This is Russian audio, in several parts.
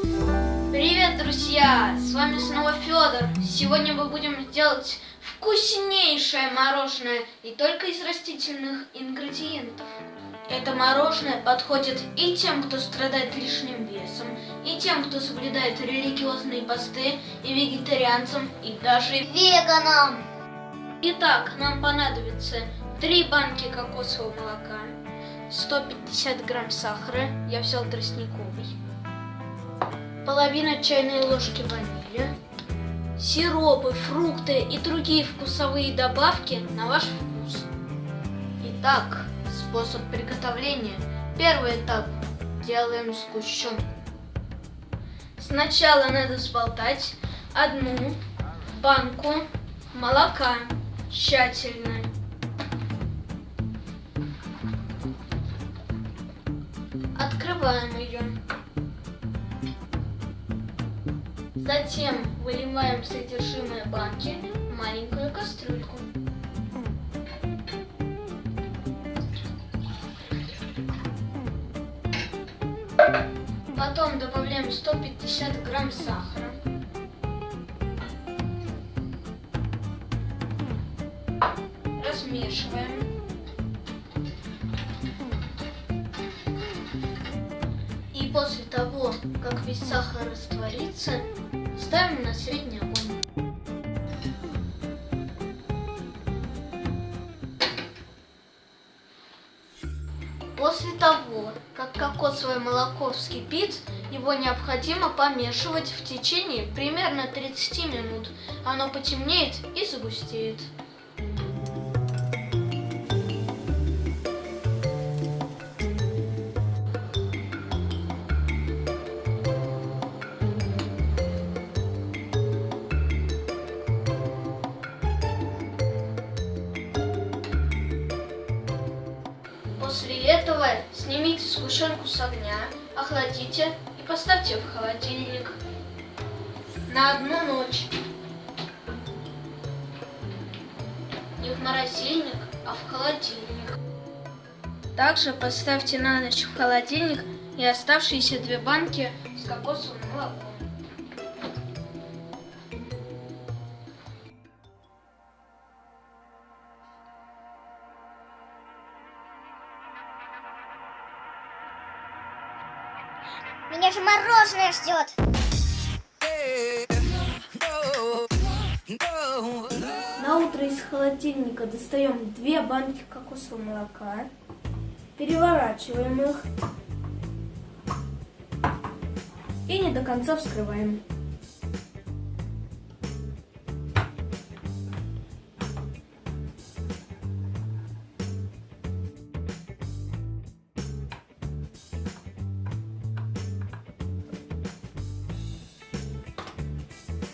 Привет, друзья! С вами снова Федор. Сегодня мы будем делать вкуснейшее мороженое и только из растительных ингредиентов. Это мороженое подходит и тем, кто страдает лишним весом, и тем, кто соблюдает религиозные посты, и вегетарианцам, и даже веганам. Итак, нам понадобится 3 банки кокосового молока, 150 грамм сахара, я взял тростниковый, половина чайной ложки ванили, сиропы, фрукты и другие вкусовые добавки на ваш вкус. Итак, способ приготовления. Первый этап. Делаем сгущенку. Сначала надо взболтать 1 банку молока тщательно. Открываем ее. Затем выливаем содержимое банки в маленькую кастрюльку. Потом добавляем 150 грамм сахара. Размешиваем. И после того, как весь сахар растворится, ставим на средний огонь. После того, как кокосовое молоко вскипит, его необходимо помешивать в течение примерно 30 минут. Оно потемнеет и загустеет. После этого снимите сгущенку с огня, охладите и поставьте в холодильник на 1 ночь. Не в морозильник, а в холодильник. Также поставьте на ночь в холодильник и оставшиеся 2 банки с кокосовым молоком. Меня же мороженое ждет. На утро из холодильника достаем 2 банки кокосового молока, переворачиваем их и не до конца вскрываем.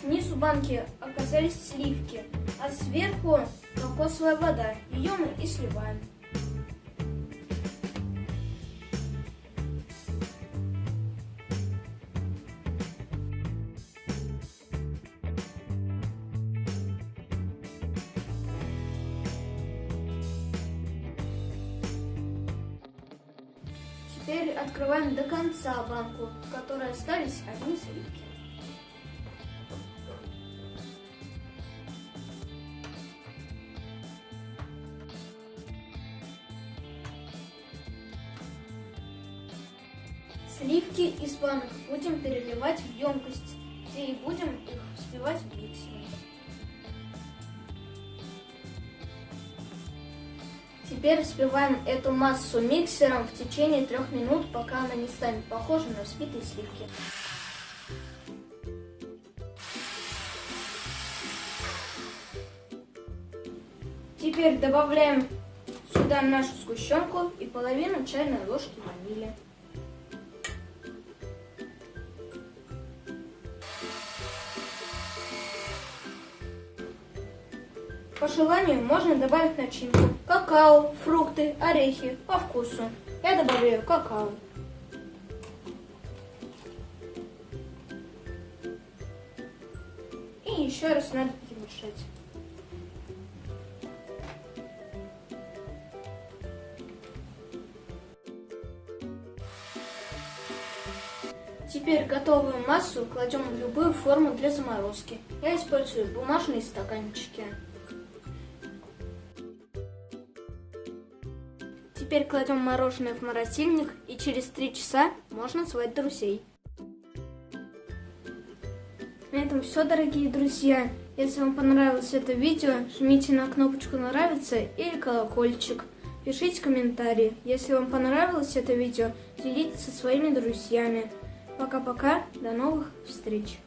Снизу банки оказались сливки, а сверху кокосовая вода. Ее мы и сливаем. Теперь открываем до конца банку, в которой остались одни сливки. Сливки из банок будем переливать в емкость, где и будем их взбивать в миксере. Теперь взбиваем эту массу миксером в течение 3 минут, пока она не станет похожа на взбитые сливки. Теперь добавляем сюда нашу сгущенку и половину чайной ложки ванили. По желанию можно добавить начинку: какао, фрукты, орехи по вкусу. Я добавляю какао. И еще раз надо перемешать. Теперь готовую массу кладем в любую форму для заморозки. Я использую бумажные стаканчики. Теперь кладем мороженое в морозильник, и через 3 часа можно звать друзей. На этом все, дорогие друзья. Если вам понравилось это видео, жмите на кнопочку «Нравится» или колокольчик. Пишите комментарии. Если вам понравилось это видео, делитесь со своими друзьями. Пока-пока, до новых встреч!